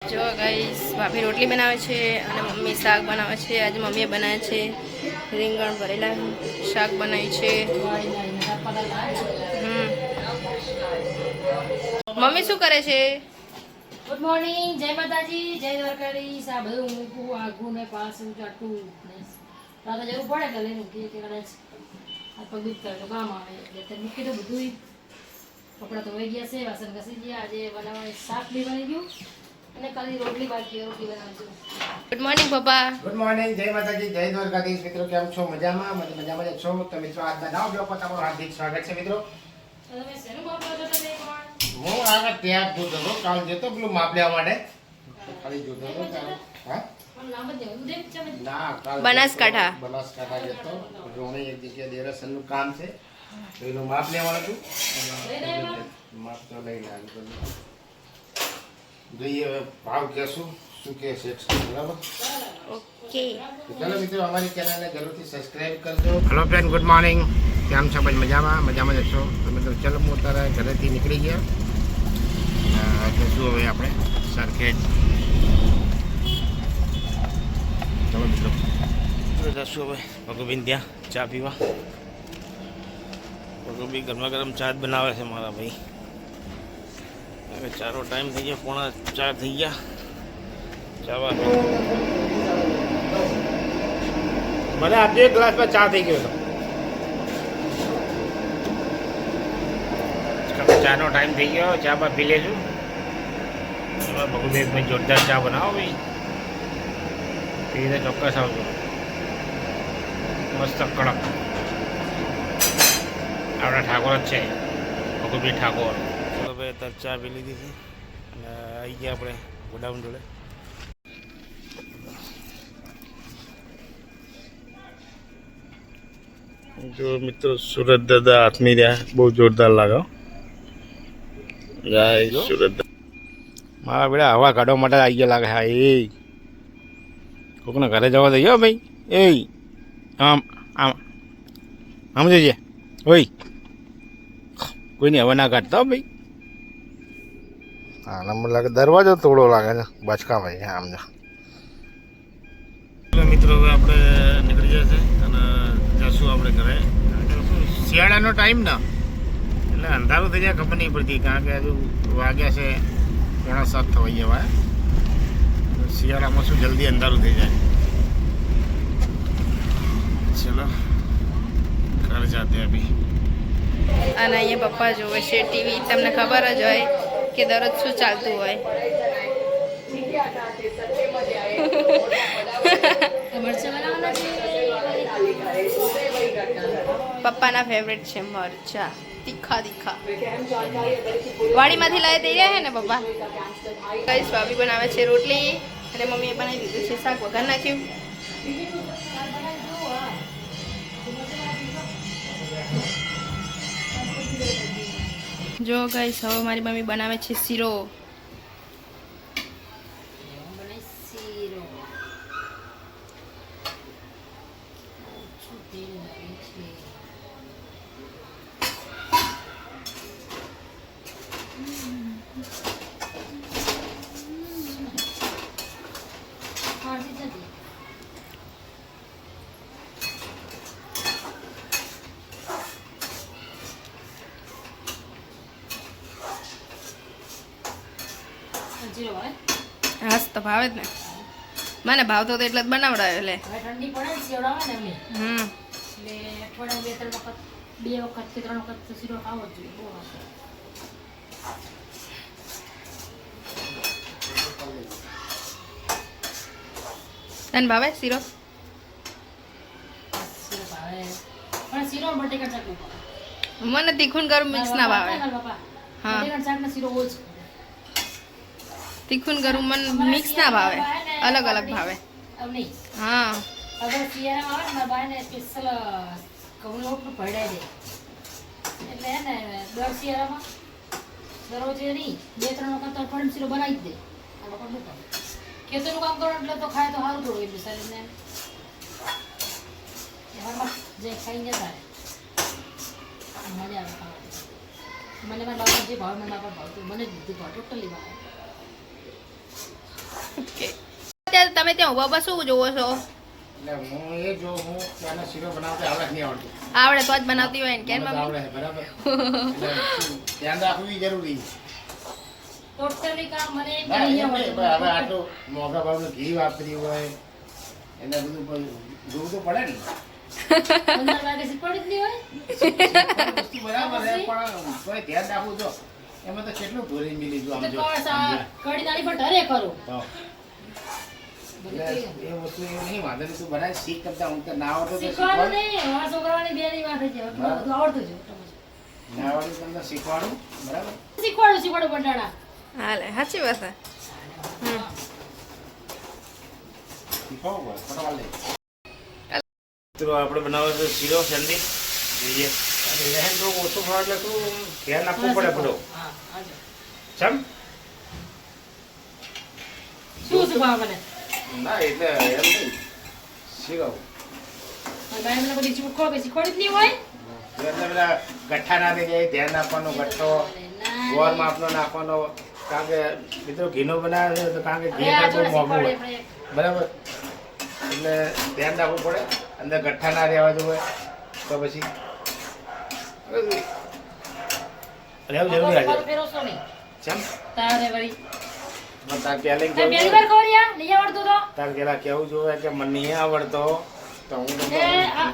જો ગાઈસ ભાભી રોટલી બનાવે છે અને મમ્મી શાક બનાવે છે. આજે મમ્મીએ બનાવ્યા છે રીંગણ ભરેલા શાક બનાવ્યું છે. મમ્મી શું કરે છે? ગુડ મોર્નિંગ, જય માતાજી, જય દ્વારકાધીશ. આ બધું મૂકવું આઘું ને પાછું ચાટું દાદા જરૂર પડે એટલે લઈને મૂકીએ કે કદાચ આ પગ કરે તો કામ આવે એટલે મૂકી તો બધું કપડાં તો વહી ગયા છે, વાસણ ઘસી ગયા. આજે બનાવવાનું શાક બી બની ગયું અને ખાલી રોટલી બાકી રોટલી બનાવીશું. ગુડ મોર્નિંગ પપ્પા. ગુડ મોર્નિંગ, જય માતાજી, જય દ્વારકાધીશ. મિત્રો કેમ છો? મજામાં? મજામાં જ છો તો મિત્રો આજના નવા બ્લોગ પર તમારું હાર્દિક સ્વાગત છે. મિત્રો તમે શેનું બાપ છો તમે કોણ? હું આગળ ત્યાં જોતો હતો, કાલ જતો પેલું માપ લેવા માટે ખાલી જોતો હતો. હા પણ નામ જ દેવું દે છે ના, કાલ બનાસકાંઠા જતો રોણી એક જગ્યાએ દેરાસરનું કામ છે તો એનું માપ લેવાનું હતું. માપ તો લઈને આવ્યું. જોઈએ હવે ભાવ કહેશું શું કહે છે, બરાબર? ઓકે. ચાલો મિત્રો, અમારી ચેનલને જરૂરથી સબસ્ક્રાઇબ કરજો. Hello friend, good morning. કેમ છો? ભાઈ મજામાં જ છો? તો મિત્રો ચલો, હું અત્યારે ઘરેથી નીકળી ગયા જશું હવે આપણે સરખેજ. ચલો મિત્રો જશું હવે ભગુબીન ત્યાં ચા પીવા. ભગુબી ગરમા ગરમ ચા જ બનાવે છે મારા ભાઈ. હવે ચારો ટાઈમ થઈ ગયો, 3:45 થઈ ગયા. ચાવા મને આપજો એક ગ્લાસમાં ચા થઈ ગયો હતો. ચાનો ટાઈમ થઈ ગયો, ચા બા પી લેશું. ભગુદેવભાઈ જોરદાર ચા બનાવો ભાઈ, પીને ચોક્કસ આવજો. મસ્ત કડક આપણા ઠાકોર જ છે, ભગુભાઈ ઠાકોર. ચલો ભાઈ, અત્યારે ચા પી લીધી છે અને આવી ગયા આપણે ગોડાઉન જોડે. જો મિત્રો સુરત દાદા હાથમી રહ્યા, બહુ જોરદાર લાગે. સુરત મારા બેડા હવા કાઢવા માટે આવી ગયા લાગે. હા, એ કોકના ઘરે જવા દઈએ ભાઈ. એ આમ આમ આમ જોઈજે ઓય, કોઈની હવા ના કાઢતા ભાઈ. હા, નંબર લાગે, દરવાજો તોડો લાગે છે બચકા ભાઈ. આમ જો મિત્રો હવે આપણે નીકળી જશે અને જશું આપણે ઘરે. શિયાળાનો ટાઈમ ને એટલે અંધારું થઈ જાય ખબર નહીં પડતી, કારણ કે હજુ વાગ્યા છે 6:45 થવા જવાય. શિયાળામાં શું જલ્દી અંધારું થઈ જાય. ચલો ઘર જાતે અભી. અને અહીંયા પપ્પા જોવે છે ટીવી. તમને ખબર જ હોય કે દરરોજ શું ચાલતું હોય. પપ્પાના ફેવરેટ છે મરચા, તીખા તીખા. વાડીમાંથી લાવી દઈ રહ્યા હે ને પપ્પા. કઈ ભાભી બનાવે છે રોટલી અને મમ્મીએ બનાવી દીધું છે શાક વઘાર નાખ્યું. જો ગાઈસ, હવે મારી મમ્મી બનાવે છે શીરો. હાસ તો ભાવે જ ને, મને ભાવતો તો એટલે જ બનાવડાવ્યો. એટલે ઠંડી પડે ને શિયાળા આવે ને એટલે અઠવાડિયામાં 2 વખત કે 3 વખત તો શીરો ખાવો જ જોઈએ. બહુ તને ભાવે શીરો? શીરો ભાવે, પણ શીરો બટેકા શાક મને તીખું ગરમ મિક્સ ના ભાવે. હા, બટેકા શાક ને શીરો ઓછો. તીખું ગરમ મને મિક્સ ના ભાવે, અલગ અલગ ભાવે. હા, અગર શિયાળામાં આવે ને મારા બાને સ્પેશિયલ ઘઉંનો લોટ ભડાઈ દે એટલે હે ને દર શિયાળામાં દરરોજ નહીં 2-3 વખત તો અઠવાડિયામાં શીરો બનાવી જ દે. આ લોકો શું કરે, ખેતરનું કામ કરો એટલે તો ખાય તો સારું થોડું એટલું શરીરને જે ખાઈને જતા મજા આવે ખાવાની. મને મારા બાપા જે ભાવ મને બાપા ભાવતું મને જ બધું ભાવ ટોટલી ભાવે. ઓકે અત્યારે તમે ત્યાં ઉભા ઉભા શું જોવો છો એટલે હું એ જો હું ત્યાંનો શીરો બનાવતા આવડે નહીં આવડતું આવડે તો જ બનાવતી હોય ને કેમ મને તો મમ્મી આવડે છે, બરાબર એટલે શું, ધ્યાન રાખવું ઈ જરૂરી છે. ટોટલી કામ મને એક ના, નહીં એમ નહીં, પણ હવે આવડતું. આટલું મોંઘા ભાવનું ઘી વાપર્યું હોય એને બધું પણ જોવું તો પડે ને 15 વાગે શીખવાડી જ નહીં હોય. વસ્તુ બરાબર છે પણ કોઈ ધ્યાન રાખવું જો એમાં તો કેટલું ઢોરી મિલી જો આમ તો જો કોણ સા- કઢી દાળી પણ ઢરે કરું. તો એટલે એ વસ્તુ એવું નહીં વાંધો નહીં, તું બનાવી શીખ કરતા હું તો ના આવડતું તો શીખવાનું શીખવાડું. નહીં, મારા છોકરાઓની બેની વાત છે. મને બધું આવડતું જ હોય. ના આવડતું તમને શીખવાડું, બરાબર શીખવાડું બંડાણા. હાલે સાચી વાત છે શીખવાડવું પડે, ફટાફટ લઈ. મિત્રો આપણે બનાવો છે શીરો શેરડી જોઈએ રહેન તો ઓછું ખાવ એટલે શું ધ્યાન આપવું પડે બધું હા, હાજો. ચમ શું શીખવાડો મને? ના એટલે એમ નહીં શીરો મારી બાઈ મને બધી શીખવાડી જ નહીં હોય. એટલે બધા ગઠ્ઠા ના થઈ જાય ધ્યાન આપવાનો ગઠ્ઠો ના, ગોળ માપનો નાખવાનો કારણ કે મિત્રો ઘીનો બનાવે છે તો કારણ કે ઘી હવે આ પણ બહુ જોડે મોંઘું હોય શીખવાડે બરાબર એટલે ધ્યાન રાખવું પડે અંદર ગઠ્ઠા ના રહેવા જોઈએ તો પછી રહેવું જરૂરી આપણે. આજે ફેરવશો નહીં. ચમ તારે વળી. તાર પહેલી તે પહેલી વાર ખવડ્યા? નહીં આવડતું તો? તાર પેલા કેવું જોઈએ કે મને નહીં આવડતો તો હું તો એ આ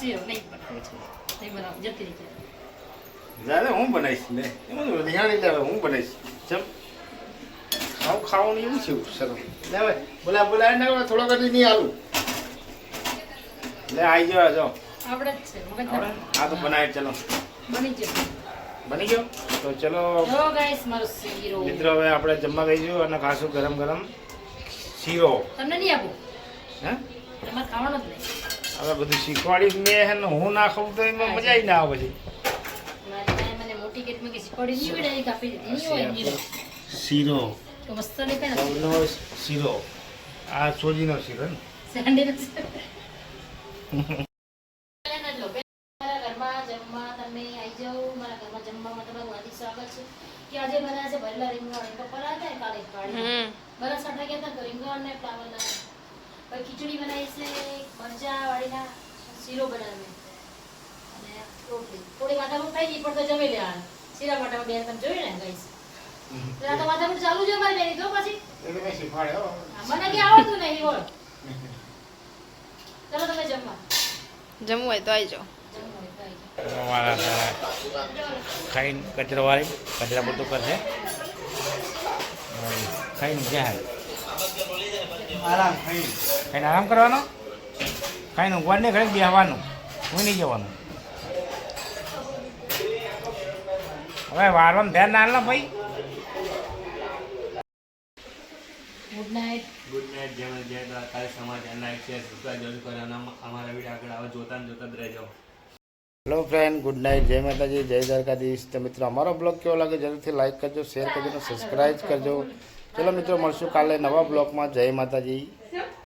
શીરો નહીં બનાવું છું. નહીં બનાવું, જતી રહી છે. દાદા હું બનાવીશ ને એમાં નિહાળી લેવા હું બનાવીશ ચમ ખાવાનું એવું છે સરસ લે હવે બોલા ને થોડો કદી નહીં આલું લે આવી જાવ જો આવડે જ છે, મગજ આવડે? ના. હા તો બનાવી ચલો બની જશે. બની ગયો તો ચલો જો guys, મારો શીરો. મિત્રો હવે આપણે જમવા ગઈશું અને ખાશું ગરમ ગરમ શીરો તમને નહીં આપું, હે તમારે ખાવાનું જ નહીં. હવે બધું શીખવાડીશ મેં હે ને હું ના ખાઉં તો એમાં મજા ય ના આવે પછી મારી બાએ મને મોટી કેટમાં કે શીખવાડી નહીં હોય, direct આપી દીધી. નહીં હોય શીરો. શીરો તો મસ્ત દેખાય ને. ઘઉંનો શીરો આ સોજીનો શીરો ને સેન્ડીનો શીરો. પહેલા જ લો. મારા ઘરમાં જમવા તમે આવી જાઓ. મારા ઘરમાં જમવામાં તમારું હાર્દિક સ્વાગત છે. કે આજે બનાવ્યા છે ભરેલા રીંગણ. એક પપ્પા હતા ને કાલે કાઢી. બનાસકાંઠા ગયા હતા તો રીંગણ ને ફ્લાવરના. પછી ખીચડી બનાવી છે, મરચાં વાળીના શીરો બનાવ્યો અને રોટલી. થોડી માથામાં ખાઈ ગઈ પણ તો જમી લેવાનું. શીરા માટામાં બેન તમે જોયું ને ગાઈસ. આ તો માથામાં ચાલુ છે મારી બેની તો પછી એટલે મેં શીખવાડ્યો મને કે આવડતું નહીં બોલ. ચલો તમે જમવા. જમવું હોય તો આવી જાઓ જમવું હોય તો આવી જાઓ. ખાઈને કચરો વાળી કચરા બધું કરશે ખાઈને ક્યાં ખાઈને આરામ કરવાનો ખાઈને ઊંઘવાનું નહીં ઘરે બેસવાનું હું નહીં જવાનું હવે વારવાનું ધ્યાન ના લે ભાઈ ગુડ નાઇટ. ગુડ નાઇટ જય માતા જય દ્વારકા સમાચાર લાઈક શેર સબસ્ક્રાઇબ જરૂર કરો અને અમારા વિડીયો આગળ આવે જોતા ને જોતા જ રહેજો. હેલો ફ્રેન્ડ ગુડ નાઇટ જય માતાજી જય દ્વારકાધીશ તો મિત્રો અમારો બ્લોગ કેવો લાગે જરૂરથી લાઈક કરજો શેર કરજો અને સબસ્ક્રાઈબ કરજો ચલો મિત્રો મળશું કાલે નવા બ્લોગમાં જય માતાજી